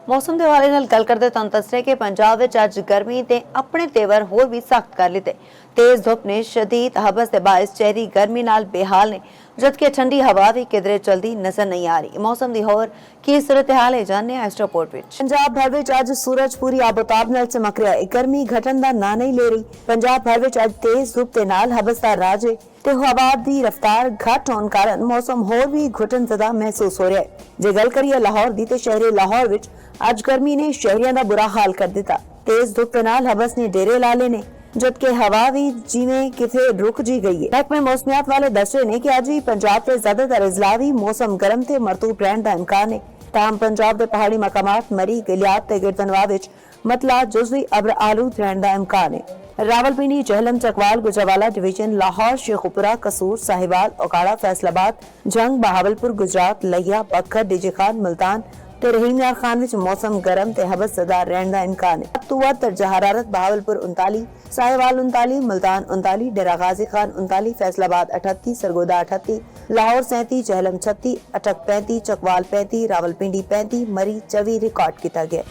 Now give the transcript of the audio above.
मौसम के हवाले नाल गल करदे तुहानूं दस रहे कि पंजाब विच अज गर्मी ते अपने तेवर होर भी सख्त कर लिते। तेज धुप ने शदीद हबस के बायस चेहरी गर्मी नाल बेहाल ने, जबकि ठंडी हवा भी किधरे चलती नजर नहीं आ रही। मौसम की होर की सूरत हाल है जानने इस रिपोर्ट विच। पंजाब भर विच अज सूरज पूरी आबोताब नाल चमक रहा है। गर्मी घटन का ना नहीं ले रही। पंजाब भर विच अज तेज धुप के नाल हबस का राज है ते हवा की रफ्तार घट होने कारण मौसम होर भी घुटन ज़दा महसूस हो रहा है। जे गल करिए लाहौर दी ते शहरे लाहौर विच अज गर्मी ने शहरियों का बुरा हाल कर दिता। तेज धुप के नाल हबस ने डेरे ला लेने, जबकि हवा भी जिवें किथे रुक जी गई है। महकमे मौसमियात वाले दस रहे ने कि अज भी पंजाब के ज्यादातर अजला भी मौसम गर्म ते मरतूब रहने का इम्कान है। ताहम पंजाब के पहाड़ी मकामात मरी गलियात ते गिरदनवा विच मतला जुज़वी अब्र आलूद रहने का इम्कान है। रावलपिंडी, झेलम, चकवाल, गुजरावाला डिवीजन, लाहौर, शेखुपुरा, कसूर, साहिवाल, ओकाड़ा, फैसलाबाद, जंग, बहावलपुर, गुजरात, लिया, बखर, डीजे खान, मुल्तान ते रहीम यार खान विच मौसम गर्म ते हबस ज़दा रहने का इम्कान है। अक्तूबर दर्जा हरारत बहावलपुर 39, साहिवाल 39, मुल्तान 39, डेरा गाजी खान 39, फैसलाबाद 38, सरगोदा 38, लाहौर 37, झेलम 36, अटक 35, चकवाल 35, रावलपिंडी 35, मरी 24 रिकॉर्ड किया गया।